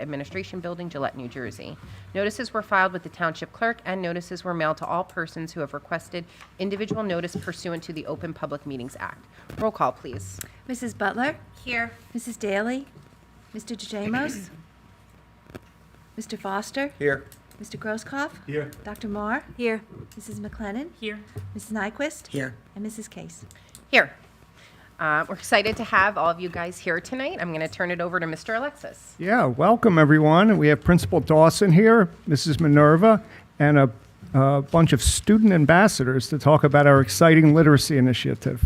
Administration Building, Gillette, New Jersey. Notices were filed with the Township Clerk, and notices were mailed to all persons who have requested individual notice pursuant to the Open Public Meetings Act. Roll call, please. Mrs. Butler? Here. Mrs. Daly? Mr. DeJamos? Mr. Foster? Here. Mr. Grosskopf? Here. Dr. Marr? Here. Mrs. McLennan? Here. Mrs. Nyquist? Here. And Mrs. Case. Here. We're excited to have all of you guys here tonight. I'm going to turn it over to Mr. Alexis. Yeah, welcome everyone. We have Principal Dawson here, Mrs. Minerva, and a bunch of student ambassadors to talk about our exciting literacy initiative.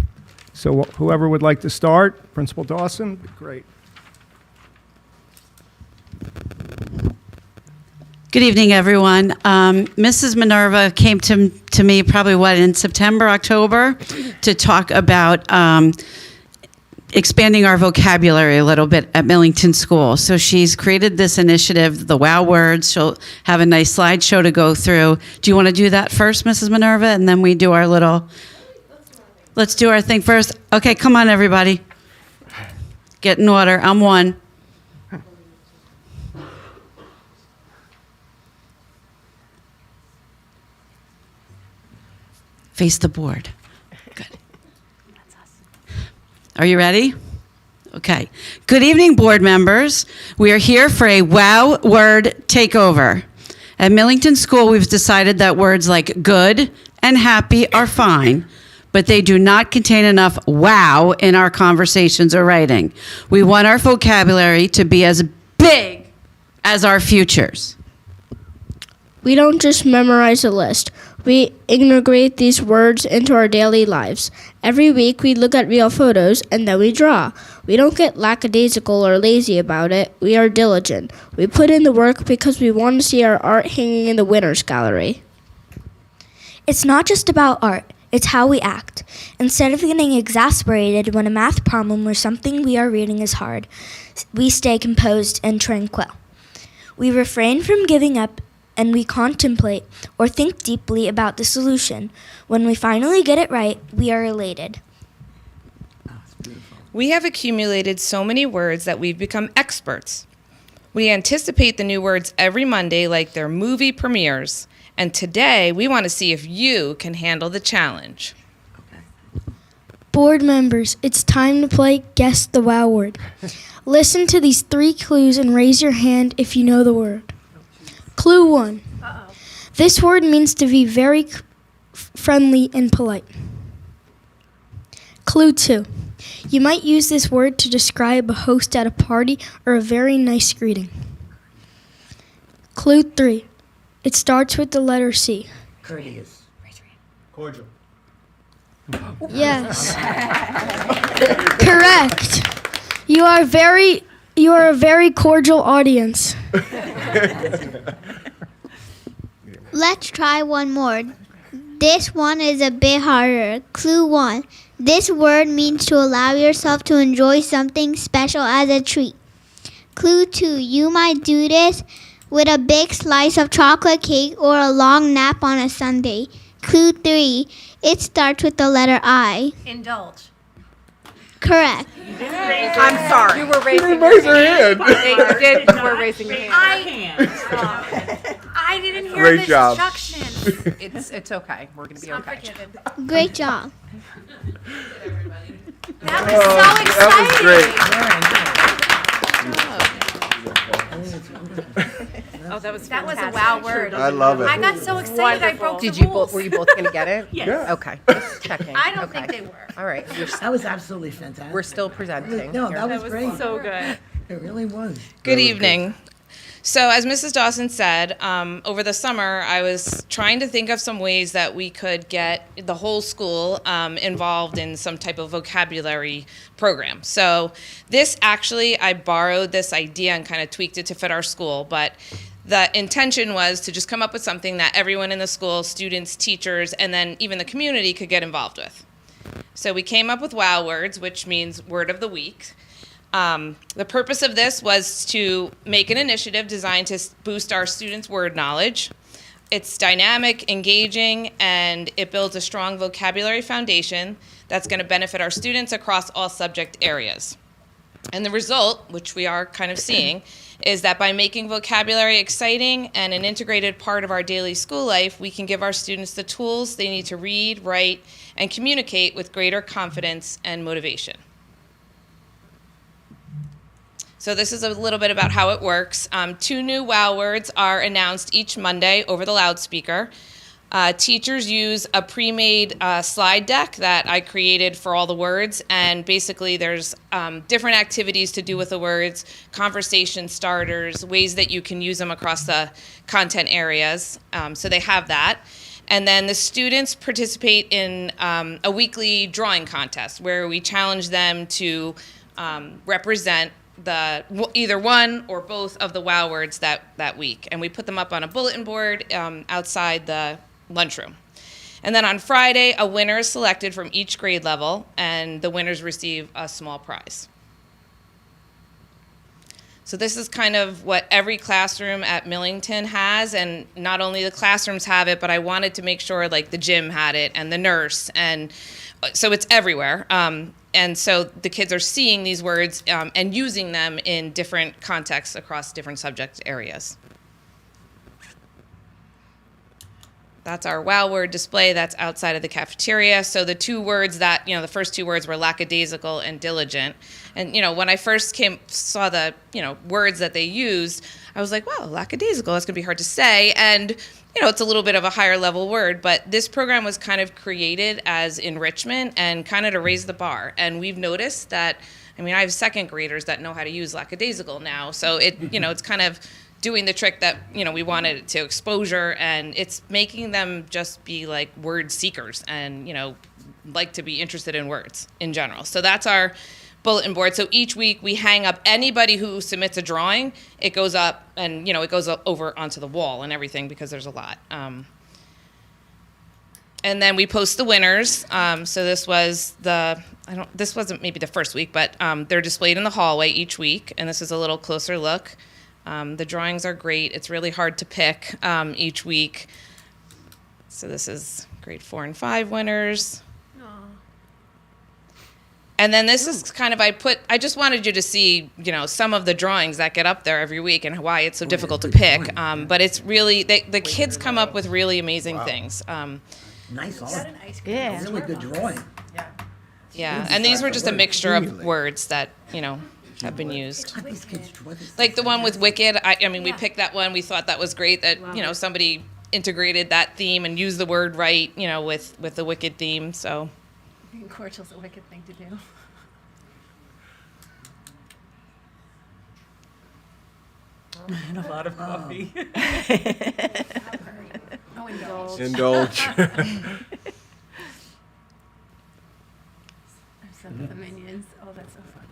So whoever would like to start, Principal Dawson, great. Good evening, everyone. Mrs. Minerva came to me probably, in September, October, to talk about expanding our vocabulary a little bit at Millington School. So she's created this initiative, the WOW words. She'll have a nice slideshow to go through. Do you want to do that first, Mrs. Minerva? And then we do our little... Let's do our thing first. Okay, come on, everybody. Get in order. I'm one. Face the board. Good. Are you ready? Okay. Good evening, board members. We are here for a WOW word takeover. At Millington School, we've decided that words like good and happy are fine, but they do not contain enough wow in our conversations or writing. We want our vocabulary to be as big as our futures. We don't just memorize a list. We integrate these words into our daily lives. Every week we look at real photos and then we draw. We don't get lackadaisical or lazy about it. We are diligent. We put in the work because we want to see our art hanging in the winner's gallery. It's not just about art. It's how we act. Instead of getting exasperated when a math problem or something we are reading is hard, we stay composed and tranquil. We refrain from giving up, and we contemplate or think deeply about the solution. When we finally get it right, we are elated. We have accumulated so many words that we've become experts. We anticipate the new words every Monday like they're movie premieres. And today, we want to see if you can handle the challenge. Board members, it's time to play Guess the WOW word. Listen to these 3 clues and raise your hand if you know the word. Clue 1. This word means to be very friendly and polite. Clue 2. You might use this word to describe a host at a party or a very nice greeting. Clue 3. It starts with the letter C. Courteous. Cordial. Yes. Correct. You are a very cordial audience. Let's try one more. This one is a bit harder. Clue 1. This word means to allow yourself to enjoy something special as a treat. Clue 2. You might do this with a big slice of chocolate cake or a long nap on a Sunday. Clue 3. It starts with the letter I. Indulge. Correct. I'm sorry. You didn't raise your hand. You were raising your hand. I didn't hear Great the job. instructions. It's okay. We're going to be okay. Great job. That was so exciting. Oh, that was That was a wow word. I love it. I got so excited I broke the Did you rules. were you both going to get it? Yes. Okay. Just checking. I don't Okay. think they were. All right. That was absolutely fantastic. We're still presenting. No, here. that was great. So good. It really was. Good evening. So as Mrs. Dawson said, over the summer, I was trying to think of some ways that we could get the whole school involved in some type of vocabulary program. So this actually, I borrowed this idea and kind of tweaked it to fit our school, but the intention was to just come up with something that everyone in the school, students, teachers, and then even the community could get involved with. So we came up with WOW words, which means word of the week. The purpose of this was to make an initiative designed to boost our students' word knowledge. It's dynamic, engaging, and it builds a strong vocabulary foundation that's going to benefit our students across all subject areas. And the result, which we are kind of seeing, is that by making vocabulary exciting and an integrated part of our daily school life, we can give our students the tools they need to read, write, and communicate with greater confidence and motivation. So this is a little bit about how it works. 2 new WOW words are announced each Monday over the loudspeaker. Teachers use a pre-made slide deck that I created for all the words, and basically there's different activities to do with the words, conversation starters, ways that you can use them across the content areas. So they have that. And then the students participate in a weekly drawing contest where we challenge them to represent either one or both of the WOW words that week. And we put them up on a bulletin board outside the lunchroom. And then on Friday, a winner is selected from each grade level, and the winners receive a small prize. So this is kind of what every classroom at Millington has, and not only the classrooms have it, but I wanted to make sure like the gym had it and the nurse, and so it's everywhere. And so the kids are seeing these words and using them in different contexts across different subject areas. That's our WOW word display that's outside of the cafeteria. So the 2 words that, the first 2 words were lackadaisical and diligent. And, when I first saw the, words that they used, I was like, wow, lackadaisical, that's gonna be hard to say. And, it's a little bit of a higher level word, but this program was kind of created as enrichment and kind of to raise the bar. And we've noticed that, I have 2nd graders that know how to use lackadaisical now. So it's kind of doing the trick that we wanted to exposure, and it's making them just be like word seekers and like to be interested in words in general. So that's our bulletin board. So each week we hang up anybody who submits a drawing. It goes up, and it goes up over onto the wall and everything because there's a lot. And then we post the winners. So this was this wasn't maybe the first week, but they're displayed in the hallway each week, and this is a little closer look. The drawings are great. It's really hard to pick each week. So this is grade 4 and 5 winners. And then this is kind of, I just wanted you to see, some of the drawings that get up there every week and why it's so difficult to pick. But it's really, the kids come up with really amazing things. Nice art. Yeah. Really good drawing. Yeah, and these were just a mixture of words that, have been used. How these kids draw this Like the one with Wicked, we picked that one. We thought that was great that, somebody integrated that theme and used the word right, with the Wicked theme, so. I think cordial's a wicked thing to do. And a lot of coffee. Oh, indulge. Indulge. Some of the minions. Oh, that's so funny.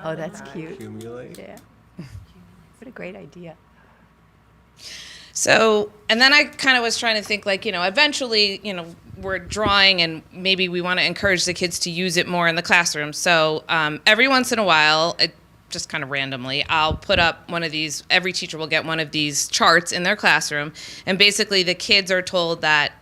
Oh, that's cute. Accumulate. Yeah. What a great idea. So, and then I kind of was trying to think like, eventually, we're drawing and maybe we want to encourage the kids to use it more in the classroom. So every once in a while, just kind of randomly, I'll put up one of these, every teacher will get one of these charts in their classroom. And basically the kids are told that,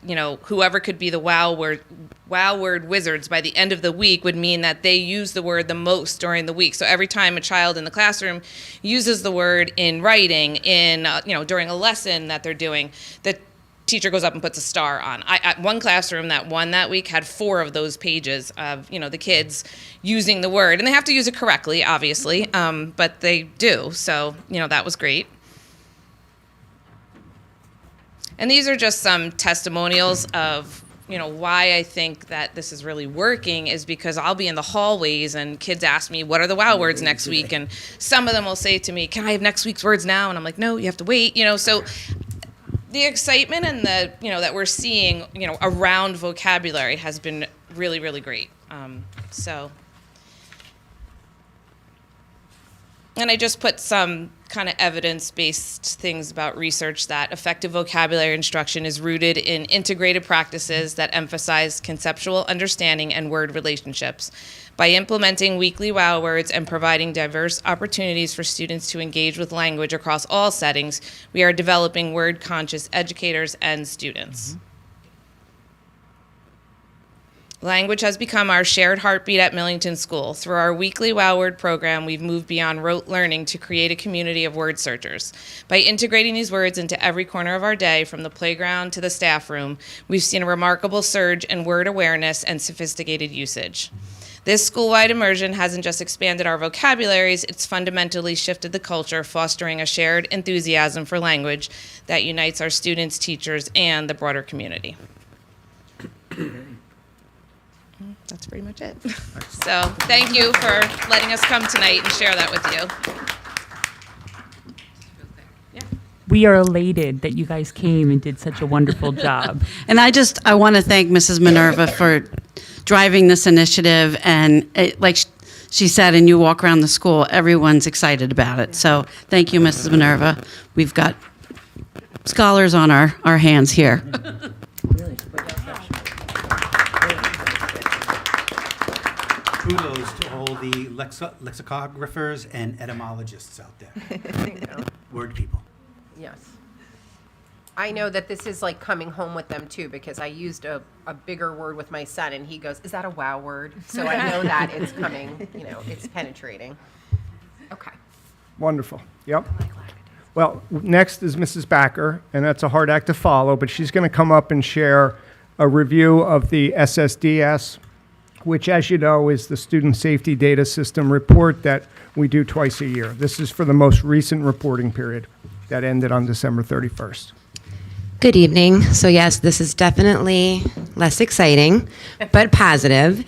whoever could be the WOW word wizards by the end of the week would mean that they use the word the most during the week. So every time a child in the classroom uses the word in writing, during a lesson that they're doing, the teacher goes up and puts a star on. At one classroom that won that week had 4 of those pages of, the kids using the word. And they have to use it correctly, obviously, but they do. So, that was great. And these are just some testimonials of, why I think that this is really working is because I'll be in the hallways and kids ask me, what are the WOW words next week? And some of them will say to me, can I have next week's words now? And I'm like, no, you have to wait, so the excitement and that we're seeing, around vocabulary has been really, really great. And I just put some kind of evidence-based things about research that effective vocabulary instruction is rooted in integrated practices that emphasize conceptual understanding and word relationships. By implementing weekly WOW words and providing diverse opportunities for students to engage with language across all settings, we are developing word-conscious educators and students. Language has become our shared heartbeat at Millington School. Through our weekly Wow Word program, we've moved beyond rote learning to create a community of word searchers. By integrating these words into every corner of our day, from the playground to the staff room, we've seen a remarkable surge in word awareness and sophisticated usage. This school-wide immersion hasn't just expanded our vocabularies, it's fundamentally shifted the culture, fostering a shared enthusiasm for language that unites our students, teachers, and the broader community. That's pretty much it. So thank you for letting us come tonight and share that with you. We are elated that you guys came and did such a wonderful job. And I want to thank Mrs. Minerva for driving this initiative. And like she said, and you walk around the school, everyone's excited about it. So thank you, Mrs. Minerva. We've got scholars on our hands here. Really? Kudos to all the lexicographers and etymologists out there. Word people. Yes. I know that this is like coming home with them too, because I used a bigger word with my son and he goes, "Is that a wow word?" So I know that it's coming, it's penetrating. Okay. Wonderful. Yep. Well, next is Mrs. Backer, and that's a hard act to follow, but she's going to come up and share a review of the SSDS, which, as you know, is the Student Safety Data System report that we do twice a year. This is for the most recent reporting period that ended on December 31st. Good evening. So yes, this is definitely less exciting, but positive.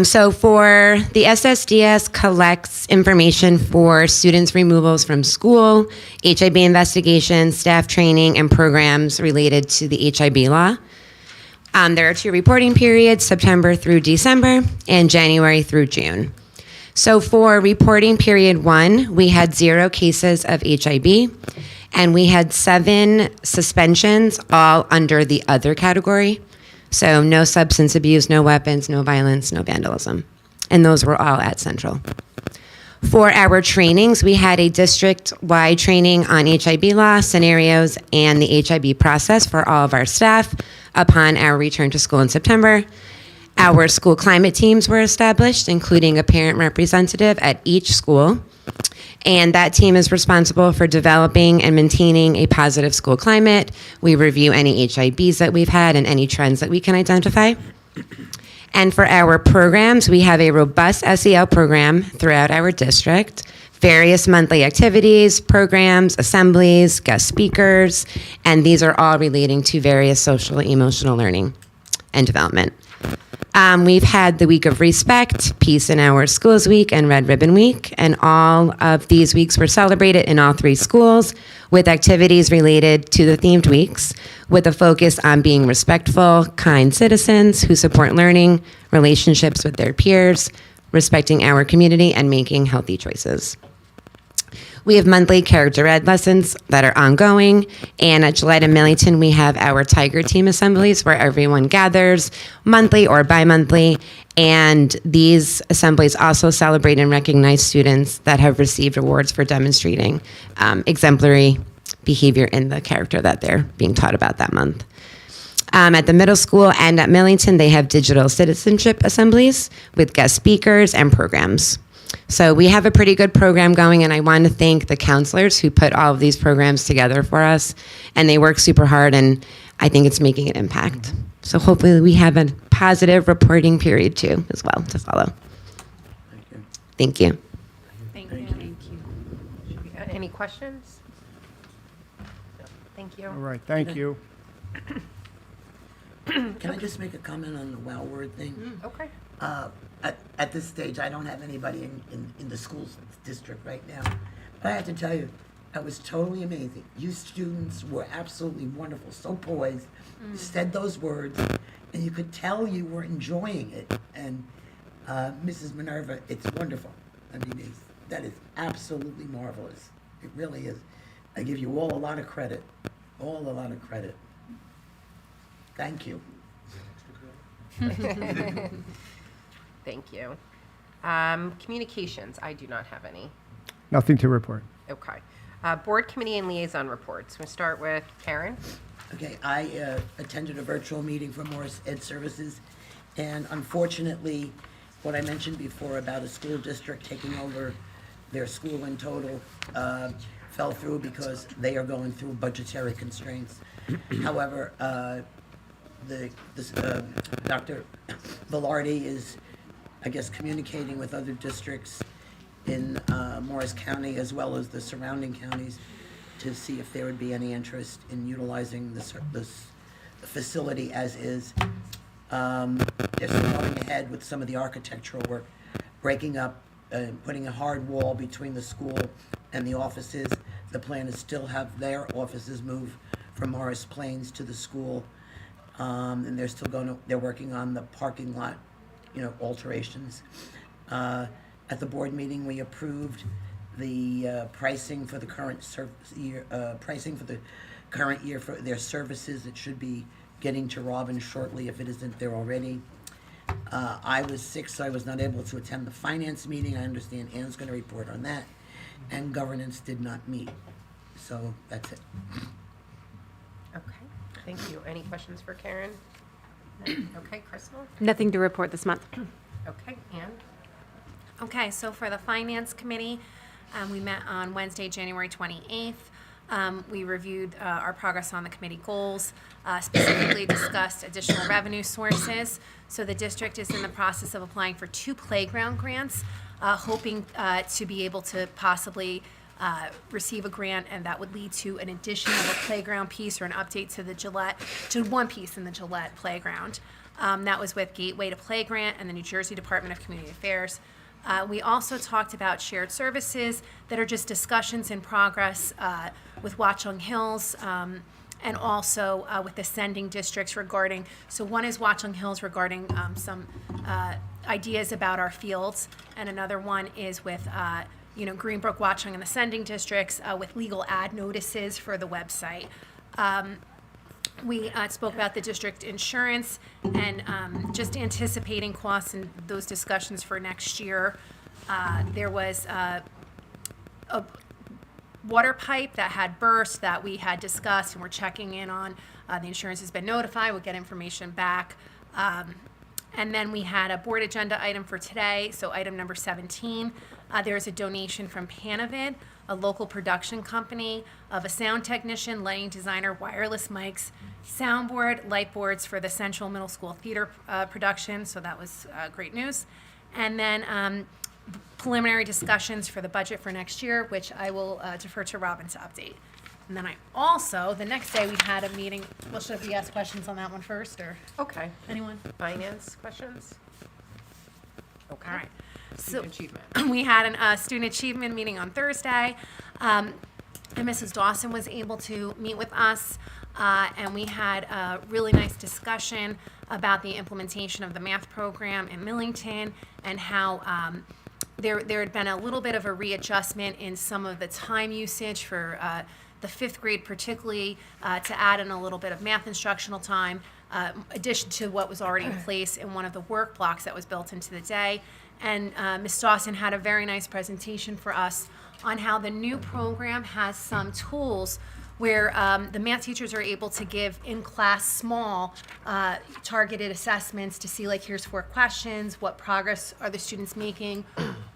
So for the SSDS collects information for students' removals from school, HIB investigations, staff training, and programs related to the HIB law. There are 2 reporting periods, September through December and January through June. So for reporting period 1, we had 0 cases of HIB, and we had 7 suspensions, all under the other category. So no substance abuse, no weapons, no violence, no vandalism. And those were all at Central. For our trainings, we had a district-wide training on HIB law, scenarios, and the HIB process for all of our staff upon our return to school in September. Our school climate teams were established, including a parent representative at each school. And that team is responsible for developing and maintaining a positive school climate. We review any HIBs that we've had and any trends that we can identify. And for our programs, we have a robust SEL program throughout our district, various monthly activities, programs, assemblies, guest speakers, and these are all relating to various social and emotional learning and development. We've had the Week of Respect, Peace in Our Schools Week, and Red Ribbon Week, and all of these weeks were celebrated in all 3 schools with activities related to the themed weeks, with a focus on being respectful, kind citizens who support learning, relationships with their peers, respecting our community, and making healthy choices. We have monthly character ed lessons that are ongoing, and at Gillette and Millington, we have our Tiger Team assemblies where everyone gathers monthly or bi-monthly, and these assemblies also celebrate and recognize students that have received awards for demonstrating exemplary behavior in the character that they're being taught about that month. At the middle school and at Millington, they have digital citizenship assemblies with guest speakers and programs. So we have a pretty good program going, and I want to thank the counselors who put all of these programs together for us, and they work super hard, and I think it's making an impact. So hopefully we have a positive reporting period too as well to follow. Thank you. Thank you. Any questions? No. Thank you. All right, thank you. Can I just make a comment on the wow word thing? Okay. At this stage, I don't have anybody in the school district right now. But I have to tell you, that was totally amazing. You students were absolutely wonderful, so poised. You said those words, and you could tell you were enjoying it. And Mrs. Minerva, it's wonderful. I mean, that is absolutely marvelous. It really is. I give you all a lot of credit. All a lot of credit. Thank you. Thank you. Communications, I do not have any. Nothing to report. Okay. Board committee and liaison reports. We'll start with Karen. Okay, I attended a virtual meeting for Morris Ed Services, And unfortunately, what I mentioned before about a school district taking over their school in total fell through because they are going through budgetary constraints. However, Dr. Velarde is, I guess, communicating with other districts in Morris County as well as the surrounding counties to see if there would be any interest in utilizing the facility as is. They're still going ahead with some of the architectural work, breaking up, putting a hard wall between the school and the offices. The plan is still have their offices move from Morris Plains to the school. And they're working on the parking lot, alterations. At the board meeting, we approved the pricing for the current year for their services. It should be getting to Robin shortly if it isn't there already. I was sick, so I was not able to attend the finance meeting. I understand Ann's going to report on that. And governance did not meet. So that's it. Okay, thank you. Any questions for Karen? No? Okay, Crystal? Nothing to report this month. Okay, Ann? Okay, so for the Finance Committee, we met on Wednesday, January 28th. We reviewed our progress on the committee goals, specifically discussed additional revenue sources. So the district is in the process of applying for 2 playground grants, hoping to be able to possibly receive a grant, and that would lead to an addition of a playground piece or an update to one piece in the Gillette playground. That was with Gateway to Play Grant and the New Jersey Department of Community Affairs. We also talked about shared services that are just discussions in progress with Watchung Hills and also with ascending districts regarding, so one is Watchung Hills regarding some ideas about our fields, and another one is with Greenbrook, Watchung, and ascending districts with legal ad notices for the website. We spoke about the district insurance and just anticipating costs and those discussions for next year. There was a water pipe that had burst that we had discussed and we're checking in on. The insurance has been notified. We'll get information back. And then we had a board agenda item for today. So item number 17, there's a donation from Panavid, a local production company, of a sound technician, lighting designer, wireless mics, soundboard, light boards for the Central Middle School Theater production. So that was great news. And then preliminary discussions for the budget for next year, which I will defer to Robin to update. And then I also, the next day we had a meeting. Well, should we ask questions on that one first, or Okay. anyone? Finance questions? Okay. All right. Student achievement. We had a student achievement meeting on Thursday, and Mrs. Dawson was able to meet with us, and we had a really nice discussion about the implementation of the math program in Millington and how there had been a little bit of a readjustment in some of the time usage for the 5th grade, particularly to add in a little bit of math instructional time, addition to what was already in place in one of the work blocks that was built into the day. And Ms. Dawson had a very nice presentation for us on how the new program has some tools where the math teachers are able to give in-class small targeted assessments to see, like, here's 4 questions, what progress are the students making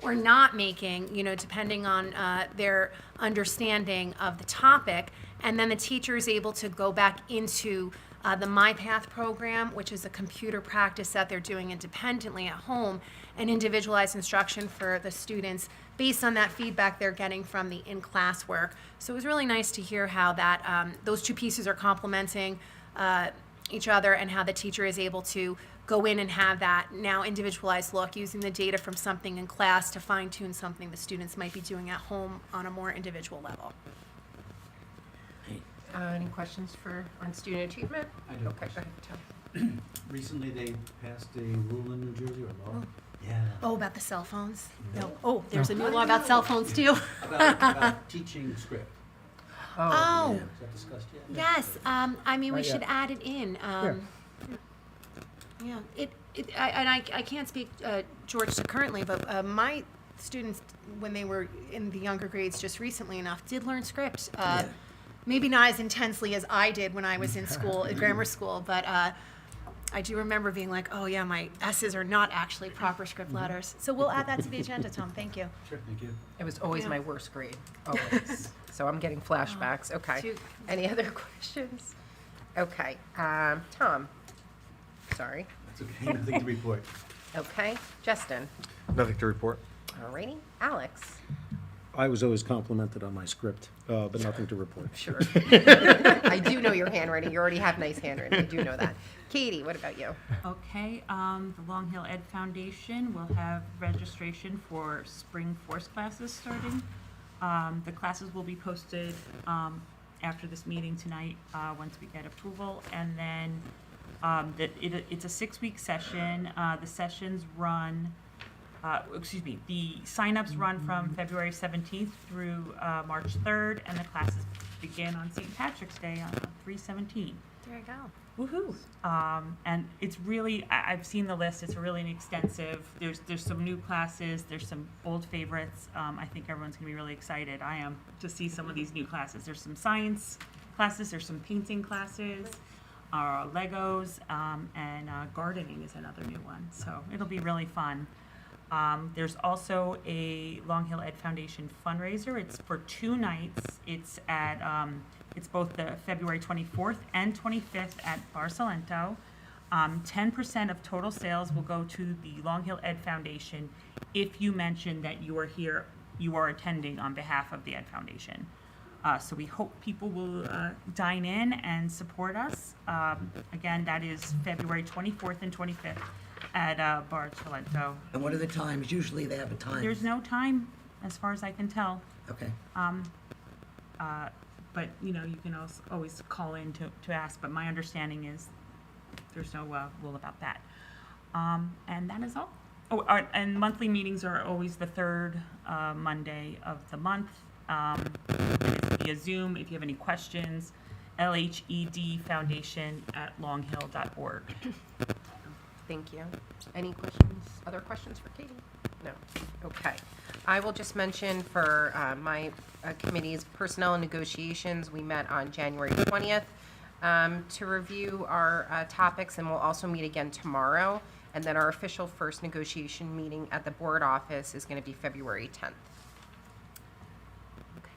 or not making, depending on their understanding of the topic. And then the teacher is able to go back into the MyPath program, which is a computer practice that they're doing independently at home, and individualized instruction for the students based on that feedback they're getting from the in-class work. So it was really nice to hear how that those 2 pieces are complementing each other, and how the teacher is able to go in and have that now individualized look using the data from something in class to fine-tune something the students might be doing at home on a more individual level. Any questions on student achievement? I do. Okay, go ahead, Tom. Recently, they passed a rule in New Jersey, or law? Yeah. Oh, about the cell phones? No. Oh, there's a new law about cell phones too. About teaching script. Oh. Is that discussed yet? Yes, we Not should yet. add it in. Yeah, I can't speak, George, to currently, but my students, when they were in the younger grades just recently enough, did learn script. Maybe not as intensely as I did when I was in school, in grammar school, but I do remember being like, oh yeah, my S's are not actually proper script letters. So we'll add that to the agenda, Tom. Thank you. Sure, thank you. It was always Yeah. my worst grade, always. So I'm getting flashbacks. Okay. Shoot. Any other questions? Okay. Tom? Sorry. That's okay, nothing to report. Okay. Justin? Nothing to report. Alrighty. Alex? I was always complimented on my script, but nothing to report. Sure. I do know your handwriting. You already have nice handwriting. I do know that. Katie, what about you? Okay, the Long Hill Ed Foundation will have registration for spring force classes starting. The classes will be posted after this meeting tonight, once we get approval. And then it's a 6-week session. The sessions run, the signups run from February 17th through March 3rd, and the classes begin on St. Patrick's Day on 3/17. There you go. Woohoo! And it's really, I've seen the list, it's really extensive. There's some new classes, there's some old favorites. I think everyone's gonna be really excited. I am to see some of these new classes. There's some science classes, there's some painting classes, Legos, and gardening is another new one. So it'll be really fun. There's also a Long Hill Ed Foundation fundraiser. It's for 2 nights. It's at, it's both the February 24th and 25th at Bar Salento. 10% of total sales will go to the Long Hill Ed Foundation if you mention that you are here, you are attending on behalf of the Ed Foundation. So we hope people will dine in and support us. Again, that is February 24th and 25th at Bar Salento. And what are the times? Usually they have a time. There's no time, as far as I can tell. Okay. But, you know, you can also always call in to ask, but my understanding is there's no rule about that. And that is all. Oh, and monthly meetings are always the 3rd Monday of the month. It's via Zoom. If you have any questions, LHED Foundation at longhill.org. Thank you. Any questions? Other questions for Katie? No. Okay. I will just mention for my committee's personnel and negotiations, we met on January 20th to review our topics, and we'll also meet again tomorrow. And then our official first negotiation meeting at the board office is going to be February 10th. Okay.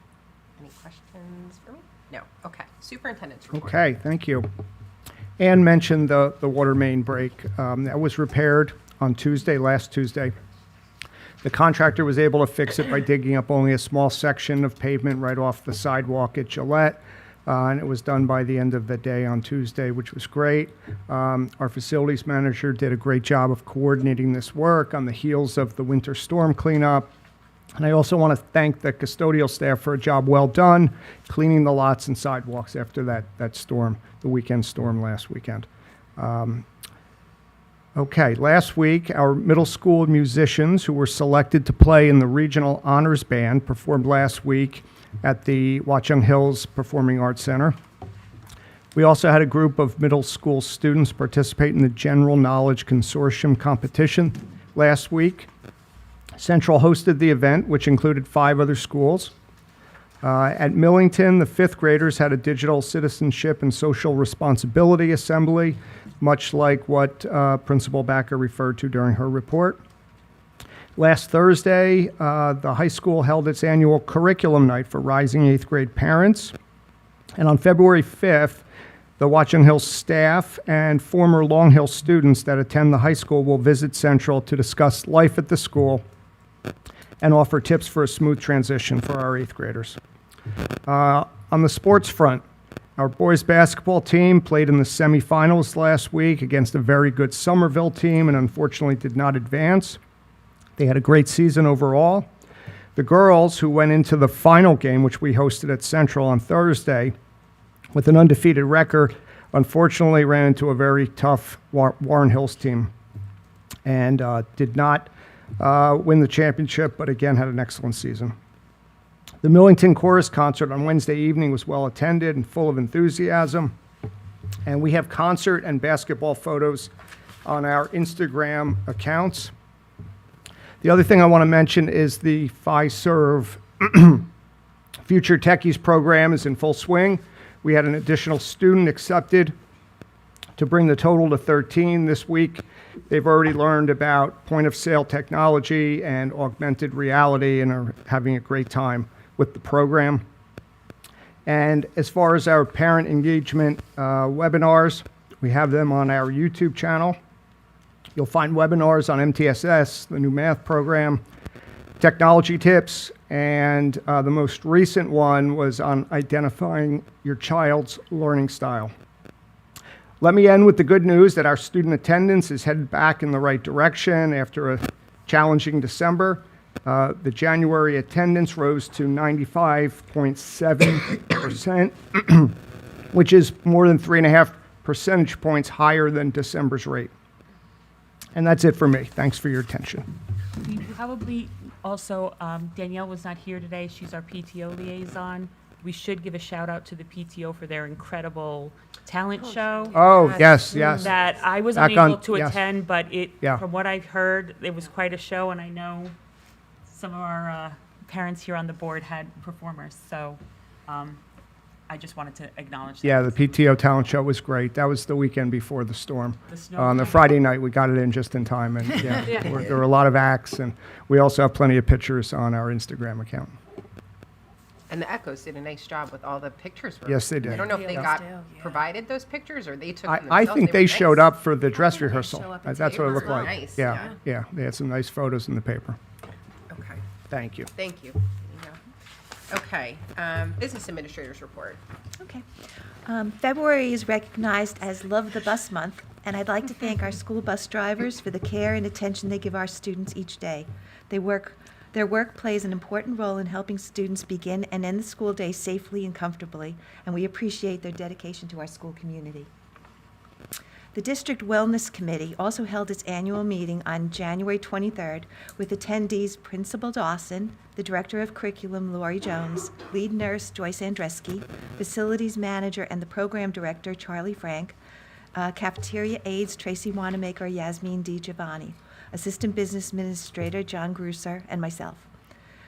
Any questions for me? No. Okay. Superintendent's report. Okay, thank you. Ann mentioned the water main break. That was repaired on last Tuesday. The contractor was able to fix it by digging up only a small section of pavement right off the sidewalk at Gillette. And it was done by the end of the day on Tuesday, which was great. Our facilities manager did a great job of coordinating this work on the heels of the winter storm cleanup. And I also want to thank the custodial staff for a job well done, cleaning the lots and sidewalks after that storm, the weekend storm last weekend. Okay, last week, our middle school musicians who were selected to play in the Regional Honors Band performed last week at the Watchung Hills Performing Arts Center. We also had a group of middle school students participate in the General Knowledge Consortium competition last week. Central hosted the event, which included 5 other schools. At Millington, the 5th graders had a digital citizenship and social responsibility assembly, much like what Principal Backer referred to during her report. Last Thursday, the high school held its annual curriculum night for rising 8th grade parents. And on February 5th, the Watchung Hills staff and former Long Hill students that attend the high school will visit Central to discuss life at the school and offer tips for a smooth transition for our 8th graders. On the sports front, our boys basketball team played in the semifinals last week against a very good Somerville team and unfortunately did not advance. They had a great season overall. The girls, who went into the final game, which we hosted at Central on Thursday, with an undefeated record, unfortunately ran into a very tough Warren Hills team and did not win the championship, but again had an excellent season. The Millington Chorus concert on Wednesday evening was well attended and full of enthusiasm. And we have concert and basketball photos on our Instagram accounts. The other thing I want to mention is the FiServe Future Techies program is in full swing. We had an additional student accepted to bring the total to 13 this week. They've already learned about point-of-sale technology and augmented reality and are having a great time with the program. And as far as our parent engagement webinars, we have them on our YouTube channel. You'll find webinars on MTSS, the new math program, technology tips, and the most recent one was on identifying your child's learning style. Let me end with the good news that our student attendance is headed back in the right direction after a challenging December. The January attendance rose to 95.7%, which is more than 3.5 percentage points higher than December's rate. And that's it for me. Thanks for your attention. We probably also, Danielle was not here today. She's our PTO liaison. We should give a shout out to the PTO for their incredible talent show. Oh, yes, yes. That I was Back unable on- to yes. attend, but Yeah. from what I've heard, it was quite a show, and I know some of our parents here on the board had performers. So I just wanted to acknowledge that. Yeah, the PTO talent show was great. That was the weekend before the storm. The snow. On the Friday night, we got it in just in time, and yeah, there were a lot of acts, and we also have plenty of pictures on our Instagram account. And the Echoes did a nice job with all the pictures. Yes, they did. I don't know if they Yeah. got Still, yeah. provided those pictures or they took them I themselves. think they were showed nice. up for the dress rehearsal. show up and That's take what it them. looked like. Nice, Yeah, yeah, they had some nice photos in the paper. Okay, Thank you. thank you. Yeah. Okay, business administrators report. Okay. February is recognized as Love the Bus Month, and I'd like to thank our school bus drivers for the care and attention they give our students each day. Their work plays an important role in helping students begin and end the school day safely and comfortably, and we appreciate their dedication to our school community. The District Wellness Committee also held its annual meeting on January 23rd with attendees Principal Dawson, the Director of Curriculum Lori Jones, Lead Nurse Joyce Andreski, Facilities Manager and the Program Director Charlie Frank, Cafeteria Aides Tracy Wanamaker, Yasmin D. Giovanni, Assistant Business Administrator John Grusser, and myself.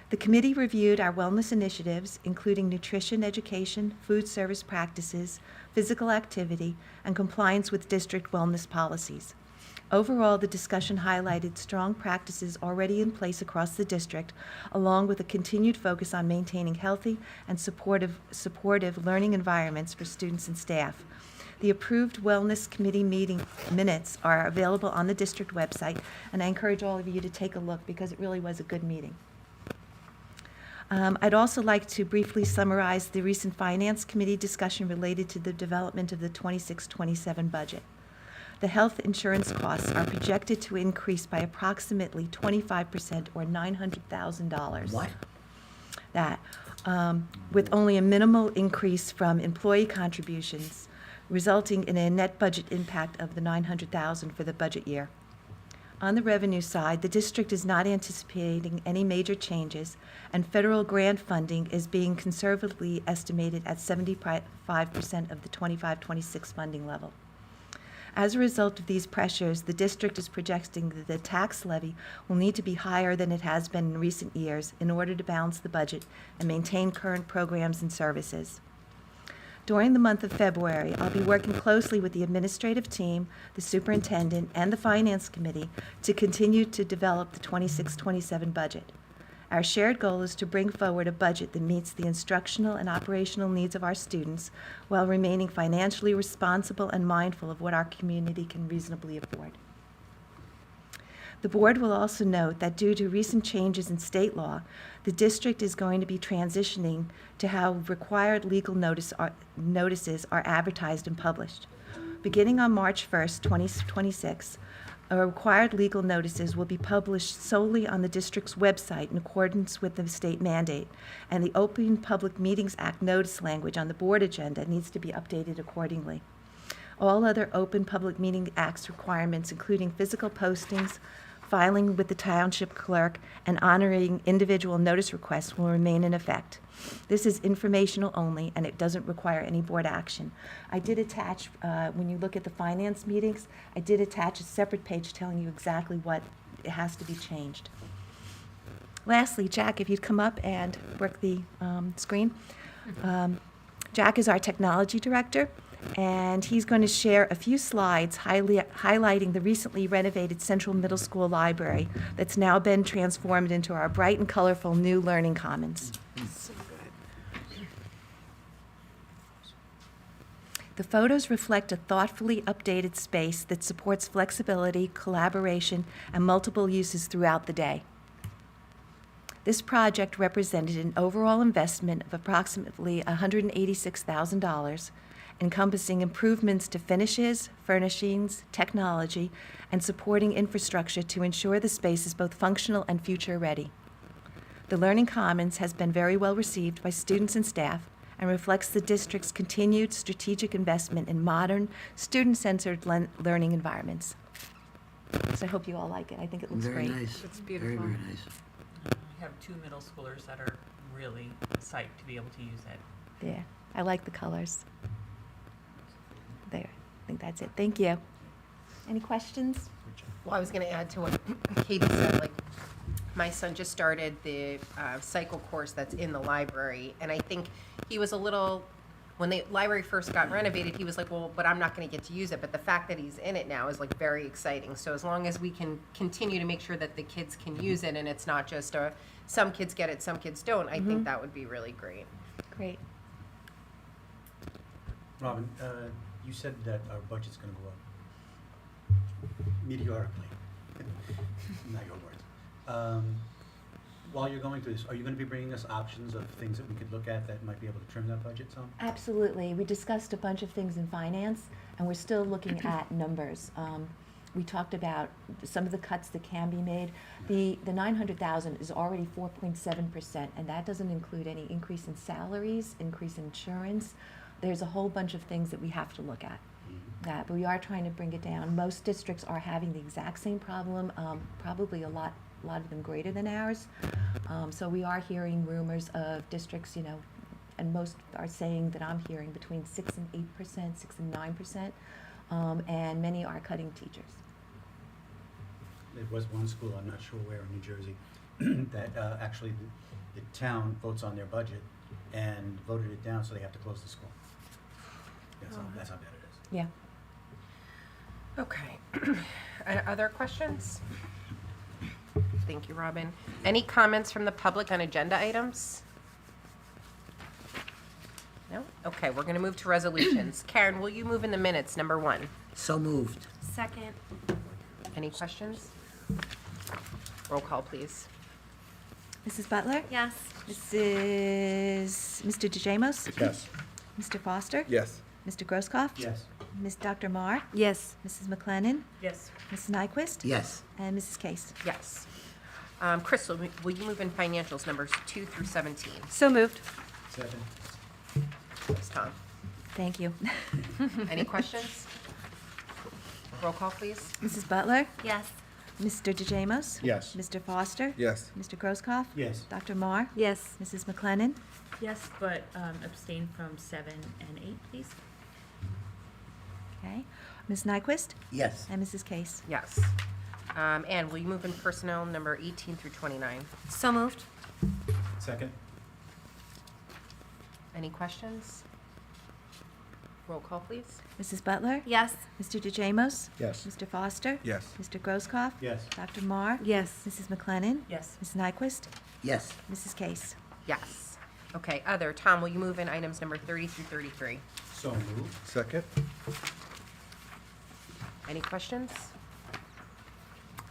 The committee reviewed our wellness initiatives, including nutrition education, food service practices, physical activity, and compliance with district wellness policies. Overall, the discussion highlighted strong practices already in place across the district, along with a continued focus on maintaining healthy and supportive learning environments for students and staff. The approved Wellness Committee meeting minutes are available on the district website, and I encourage all of you to take a look because it really was a good meeting. I'd also like to briefly summarize the recent Finance Committee discussion related to the development of the 26-27 budget. The health insurance costs are projected to increase by approximately 25% or $900,000. What? That, with only a minimal increase from employee contributions, resulting in a net budget impact of the $900,000 for the budget year. On the revenue side, the district is not anticipating any major changes, and federal grant funding is being conservatively estimated at 75% of the 25-26 funding level. As a result of these pressures, the district is projecting that the tax levy will need to be higher than it has been in recent years in order to balance the budget and maintain current programs and services. During the month of February, I'll be working closely with the administrative team, the superintendent, and the finance committee to continue to develop the 26-27 budget. Our shared goal is to bring forward a budget that meets the instructional and operational needs of our students while remaining financially responsible and mindful of what our community can reasonably afford. The board will also note that due to recent changes in state law, the district is going to be transitioning to how required legal notices are advertised and published. Beginning on March 1st, 2026, required legal notices will be published solely on the district's website in accordance with the state mandate, and the Open Public Meetings Act notice language on the board agenda needs to be updated accordingly. All other Open Public Meeting Act's requirements, including physical postings, filing with the township clerk, and honoring individual notice requests will remain in effect. This is informational only, and it doesn't require any board action. I did attach, when you look at the finance meetings, I did attach a separate page telling you exactly what has to be changed. Lastly, Jack, if you'd come up and work the screen. Jack is our technology director. And he's going to share a few slides highlighting the recently renovated Central Middle School Library that's now been transformed into our bright and colorful new Learning Commons. The photos reflect a thoughtfully updated space that supports flexibility, collaboration, and multiple uses throughout the day. This project represented an overall investment of approximately $186,000, encompassing improvements to finishes, furnishings, technology, and supporting infrastructure to ensure the space is both functional and future-ready. The Learning Commons has been very well received by students and staff, and reflects the district's continued strategic investment in modern, student-centered learning environments. So I hope you all like it. I think it looks Very great. nice. It's beautiful. Very, very nice. We have 2 middle schoolers that are really psyched to be able to use it. Yeah, I like the colors. There, I think that's it. Thank you. Any questions? Well, I was going to add to what Katie said, like, my son just started the cycle course that's in the library, and I think he was a little, when the library first got renovated, he was like, well, but I'm not going to get to use it. But the fact that he's in it now is like very exciting. So as long as we can continue to make sure that the kids can use it, and it's not just some kids get it, some kids don't, I think that would be really great. Great. Robin, you said that our budget's gonna go up meteorically. Not your words. While you're going through this, are you gonna be bringing us options of things that we could look at that might be able to trim that budget some? Absolutely. We discussed a bunch of things in finance, and we're still looking at numbers. We talked about some of the cuts that can be made. The 900,000 is already 4.7%, and that doesn't include any increase in salaries, increase in insurance. There's a whole bunch of things that we have to look at. But we are trying to bring it down. Most districts are having the exact same problem, probably a lot of them greater than ours. So we are hearing rumors of districts, and most are saying that I'm hearing between 6 and 8%, 6 and 9%, and many are cutting teachers. There was one school, I'm not sure where in New Jersey, that actually the town votes on their budget and voted it down, so they have to close the school. That's how bad it is. Yeah. Okay. Other questions? Thank you, Robin. Any comments from the public on agenda items? No? Okay, we're going to move to resolutions. Karen, will you move in the minutes, number 1? So moved. Second. Any questions? Roll call, please. Mrs. Butler? Yes. Mr. DeJamos? Yes. Mr. Foster? Yes. Mr. Grosskopf? Yes. Dr. Marr? Yes. Mrs. McLennan? Yes. Mrs. Nyquist? Yes. And Mrs. Case? Yes. Crystal, will you move in financials, numbers 2 through 17? So moved. Second. Thanks, Tom. Thank you. Any questions? Roll call, please. Mrs. Butler? Yes. Mr. DeJamos? Yes. Mr. Foster? Yes. Mr. Grosskopf? Yes. Dr. Marr? Yes. Mrs. McLennan? Yes, but abstain from 7 and 8, please. Okay. Ms. Nyquist? Yes. And Mrs. Case? Yes. Anne, will you move in personnel, number 18 through 29? So moved. Second. Any questions? Roll call, please. Mrs. Butler? Yes. Mr. DeJamos? Yes. Mr. Foster? Yes. Mr. Grosskopf? Yes. Dr. Marr? Yes. Mrs. McLennan? Yes. Ms. Nyquist? Yes. Mrs. Case? Yes. Okay, other. Tom, will you move in items number 30 through 33? So moved. Second. Any questions?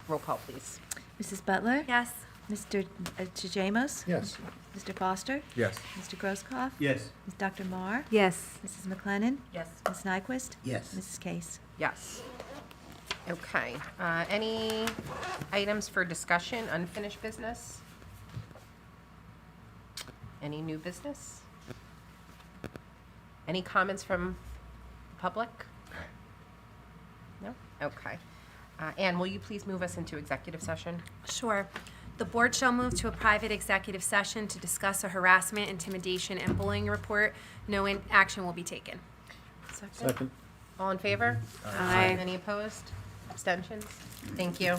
Roll call, please. Mrs. Butler? Yes. Mr. DeJamos? Yes. Mr. Foster? Yes. Mr. Grosskopf? Yes. Ms. Dr. Marr? Yes. Mrs. McLennan? Yes. Ms. Nyquist? Yes. Mrs. Case? Yes. Okay. Any items for discussion, unfinished business? Any new business? Any comments from the public? No? Okay. Anne, will you please move us into executive session? Sure. The board shall move to a private executive session to discuss a harassment, intimidation, and bullying report. No action will be taken. Second. All in favor? Aye. Any opposed? Abstentions? Thank you.